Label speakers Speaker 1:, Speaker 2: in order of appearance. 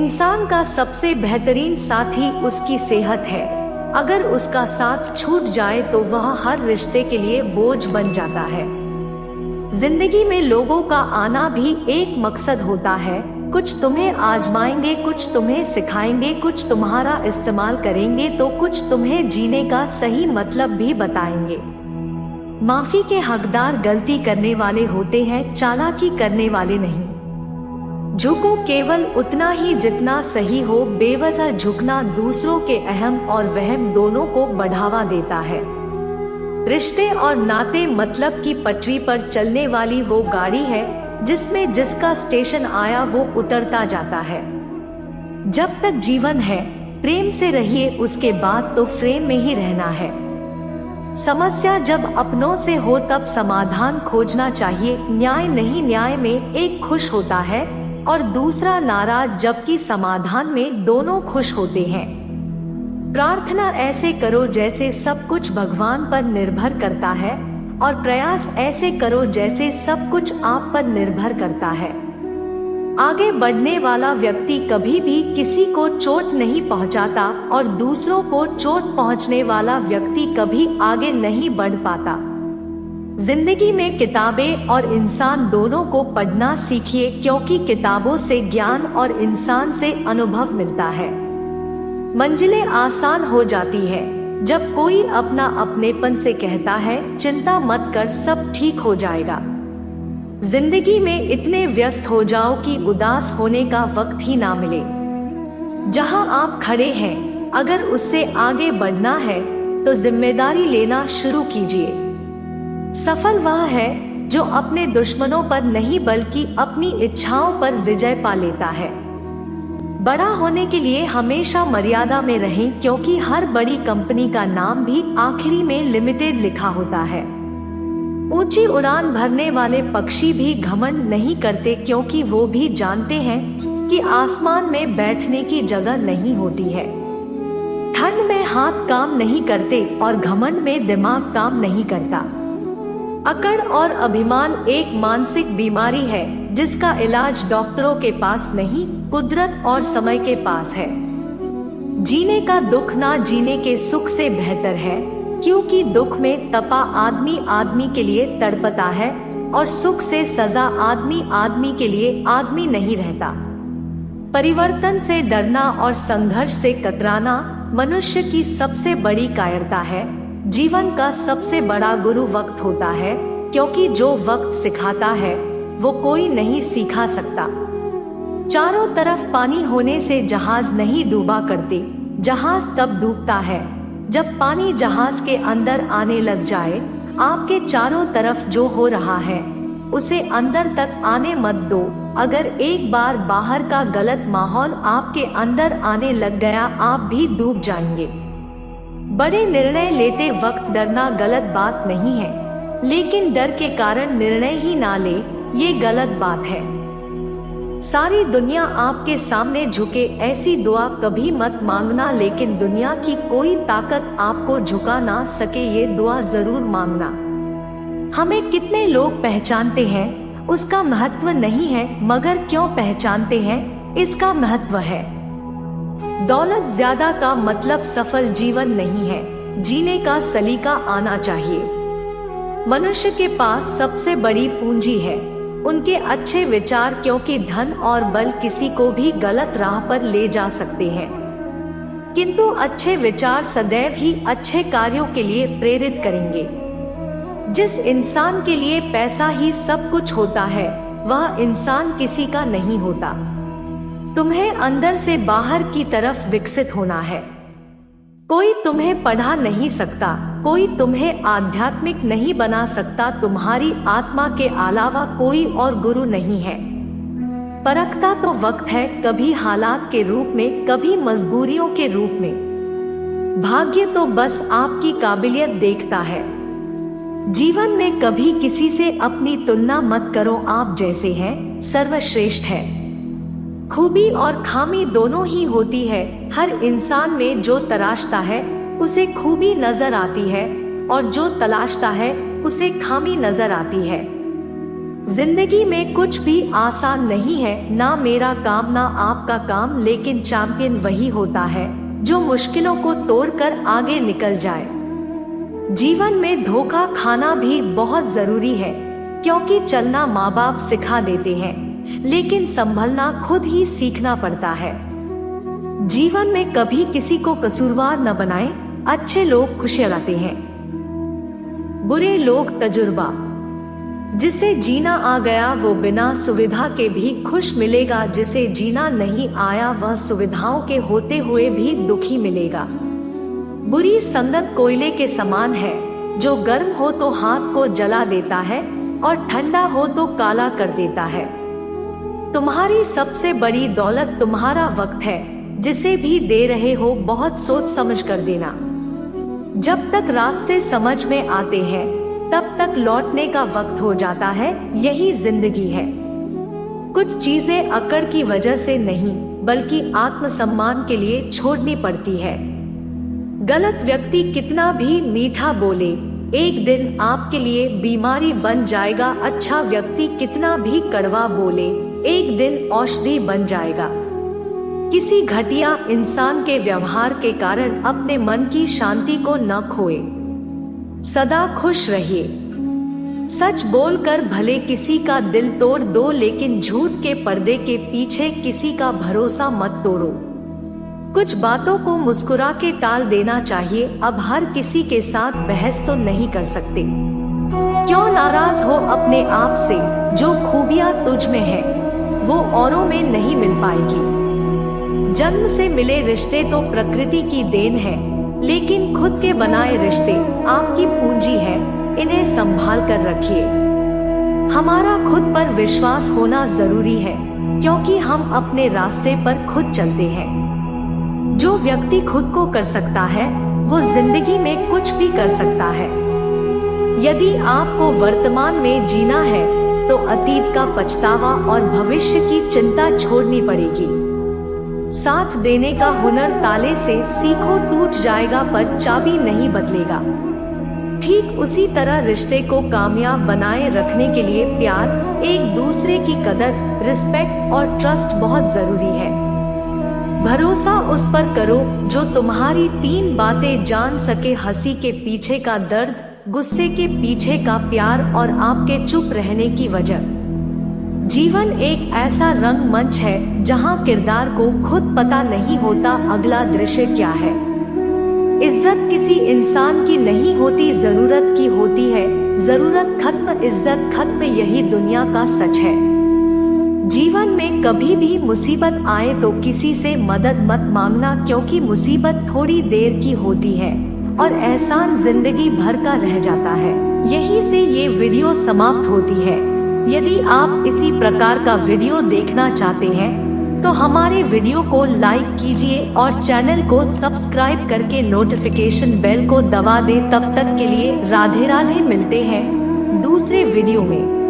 Speaker 1: इंसान का सबसे बेहतरीन साथी उसकी सेहत है। अगर उसका साथ छूट जाए तो वह हर रिश्ते के लिए बोझ बन जाता है। जिंदगी में लोगों का आना भी एक मकसद होता है। कुछ तुम्हें आजमाएंगे, कुछ तुम्हें सिखाएंगे, कुछ तुम्हारा इस्तेमाल करेंगे तो कुछ तुम्हें जीने का सही मतलब भी बताएंगे। माफी के हकदार गलती करने वाले होते हैं, चालाकी करने वाले नहीं। झुको केवल उतना ही जितना सही हो। बेवजह झुकना दूसरों के अहम और वहम दोनों को बढ़ावा देता है। रिश्ते और नाते मतलब की पटरी पर चलने वाली वो गाड़ी है जिसमें जिसका स्टेशन आया वो उतरता जाता है। जब तक जीवन है प्रेम से रहिए, उसके बाद तो फ्रेम में ही रहना है। समस्या जब अपनों से हो तब समाधान खोजना चाहिए। न्याय नहीं, न्याय में एक खुश होता है और दूसरा नाराज, जबकि समाधान में दोनों खुश होते हैं। प्रार्थना ऐसे करो जैसे सब कुछ भगवान पर निर्भर करता है और प्रयास ऐसे करो जैसे सब कुछ आप पर निर्भर करता है। आगे बढ़ने वाला व्यक्ति कभी भी किसी को चोट नहीं पहुंचाता और दूसरों को चोट पहुंचने वाला व्यक्ति कभी आगे नहीं बढ़ पाता। जिंदगी में किताबें और इंसान दोनों को पढ़ना सीखिए, क्योंकि किताबों से ज्ञान और इंसान से अनुभव मिलता है। मंजिलें आसान हो जाती है जब कोई अपना अपनेपन से कहता है चिंता मत कर, सब ठीक हो जाएगा। जिंदगी में इतने व्यस्त हो जाओ कि उदास होने का वक्त ही ना मिले। जहां आप खड़े हैं अगर उससे आगे बढ़ना है तो जिम्मेदारी लेना शुरू कीजिए। सफल वह है जो अपने दुश्मनों पर नहीं बल्कि अपनी इच्छाओं पर विजय पा लेता है। बड़ा होने के लिए हमेशा मर्यादा में रहें, क्योंकि हर बड़ी कंपनी का नाम भी आखिरी में लिमिटेड लिखा होता है। ऊंची उड़ान भरने वाले पक्षी भी घमंड नहीं करते, क्योंकि वो भी जानते हैं कि आसमान में बैठने की जगह नहीं होती है। ठंड में हाथ काम नहीं करते और घमंड में दिमाग काम नहीं करता। अकड़ और अभिमान एक मानसिक बीमारी है जिसका इलाज डॉक्टरों के पास नहीं, कुदरत और समय के पास है। जीने का दुख ना जीने के सुख से बेहतर है, क्योंकि दुख में तपा आदमी आदमी के लिए तड़पता है और सुख से सजा आदमी आदमी के लिए आदमी नहीं रहता। परिवर्तन से डरना और संघर्ष से कतराना मनुष्य की सबसे बड़ी कायरता है। जीवन का सबसे बड़ा गुरु वक्त होता है, क्योंकि जो वक्त सिखाता है वो कोई नहीं सिखा सकता। चारों तरफ पानी होने से जहाज नहीं डूबा करते, जहाज तब डूबता है जब पानी जहाज के अंदर आने लग जाए। आपके चारों तरफ जो हो रहा है उसे अंदर तक आने मत दो। अगर एक बार बाहर का गलत माहौल आपके अंदर आने लग गया, आप भी डूब जाएंगे। बड़े निर्णय लेते वक्त डरना गलत बात नहीं है, लेकिन डर के कारण निर्णय ही ना ले, ये गलत बात है। सारी दुनिया आपके सामने झुके ऐसी दुआ कभी मत मांगना, लेकिन दुनिया की कोई ताकत आपको झुका ना सके ये दुआ जरूर मांगना। हमें कितने लोग पहचानते हैं उसका महत्व नहीं है, मगर क्यों पहचानते हैं इसका महत्व है। दौलत ज्यादा का मतलब सफल जीवन नहीं है, जीने का सलीका आना चाहिए। मनुष्य के पास सबसे बड़ी पूंजी है उनके अच्छे विचार, क्योंकि धन और बल किसी को भी गलत राह पर ले जा सकते हैं, किंतु अच्छे विचार सदैव ही अच्छे कार्यों के लिए प्रेरित करेंगे। जिस इंसान के लिए पैसा ही सब कुछ होता है वह इंसान किसी का नहीं होता। तुम्हें अंदर से बाहर की तरफ विकसित होना है। कोई तुम्हें पढ़ा नहीं सकता, कोई तुम्हें आध्यात्मिक नहीं बना सकता। तुम्हारी आत्मा के अलावा कोई और गुरु नहीं है। परखता तो वक्त है, कभी हालात के रूप में, कभी मजबूरियों के रूप में। भाग्य तो बस आपकी काबिलियत देखता है। जीवन में कभी किसी से अपनी तुलना मत करो, आप जैसे हैं सर्वश्रेष्ठ है। खूबी और खामी दोनों ही होती है। हर इंसान में जो तराशता है उसे खूबी नजर आती है और जो तलाशता है उसे खामी नजर आती है। जिंदगी में कुछ भी आसान नहीं है, ना मेरा काम ना आपका काम, लेकिन चैंपियन वही होता है जो मुश्किलों को तोड़कर आगे निकल जाए। जीवन में धोखा खाना भी बहुत जरूरी है, क्योंकि चलना माँ बाप सिखा देते हैं, लेकिन संभलना खुद ही सीखना पड़ता है। जीवन में कभी किसी को कसूरवार न बनाएं, अच्छे लोग खुशियां लाते हैं, बुरे लोग तजुर्बा। जिसे जीना आ गया वो बिना सुविधा के भी खुश मिलेगा, जिसे जीना नहीं आया वह सुविधाओं के होते हुए भी दुखी मिलेगा। बुरी संगत कोयले के समान है, जो गर्म हो तो हाथ को जला देता है और ठंडा हो तो काला कर देता है। तुम्हारी सबसे बड़ी दौलत तुम्हारा वक्त है, जिसे भी दे रहे हो बहुत सोच समझ कर देना। जब तक रास्ते समझ में आते हैं तब तक लौटने का वक्त हो जाता है, यही जिंदगी है। कुछ चीजें अकड़ की वजह से नहीं बल्कि आत्मसम्मान के लिए छोड़नी पड़ती है। गलत व्यक्ति कितना भी मीठा बोले, एक दिन आपके लिए बीमारी बन जाएगा। अच्छा व्यक्ति कितना भी कड़वा बोले, एक दिन औषधि बन जाएगा। किसी घटिया इंसान के व्यवहार के कारण अपने मन की शांति को न खोए, सदा खुश रहिए। सच बोलकर भले किसी का दिल तोड़ दो, लेकिन झूठ के पर्दे के पीछे किसी का भरोसा मत तोड़ो। कुछ बातों को मुस्कुरा के टाल देना चाहिए। अब हर किसी के साथ बहस तो नहीं कर सकते। क्यों नाराज हो अपने आप से? जो खूबियां तुझ में है वो औरों में नहीं मिल पाएगी। जन्म से मिले रिश्ते तो प्रकृति की देन है, लेकिन खुद के बनाए रिश्ते आपकी पूंजी है, इन्हें संभाल कर रखिए। हमारा खुद पर विश्वास होना जरूरी है, क्योंकि हम अपने रास्ते पर खुद चलते हैं। जो व्यक्ति खुद को कर सकता है वो जिंदगी में कुछ भी कर सकता है। यदि आपको वर्तमान में जीना है तो अतीत का पछतावा और भविष्य की चिंता छोड़नी पड़ेगी। साथ देने का हुनर ताले से सीखो, टूट जाएगा पर चाबी नहीं बदलेगा। ठीक उसी तरह रिश्ते को कामयाब बनाए रखने के लिए प्यार, एक दूसरे की कदर, रिस्पेक्ट और ट्रस्ट बहुत जरूरी है। भरोसा उस पर करो जो तुम्हारी 3 बातें जान सके, हंसी के पीछे का दर्द, गुस्से के पीछे का प्यार और आपके चुप रहने की वजह। जीवन एक ऐसा रंगमंच है जहां किरदार को खुद पता नहीं होता अगला दृश्य क्या है। इज्जत किसी इंसान की नहीं होती, जरूरत की होती है। जरूरत खत्म, इज्जत खत्म, यही दुनिया का सच है। जीवन में कभी भी मुसीबत आए तो किसी से मदद मत मांगना, क्योंकि मुसीबत थोड़ी देर की होती है और एहसान जिंदगी भर का रह जाता है। यहीं से ये वीडियो समाप्त होती है। यदि आप इसी प्रकार का वीडियो देखना चाहते हैं तो हमारे वीडियो को लाइक कीजिए और चैनल को सब्सक्राइब करके नोटिफिकेशन बेल को दबा दें। तब तक के लिए राधे राधे, मिलते हैं दूसरे वीडियो में।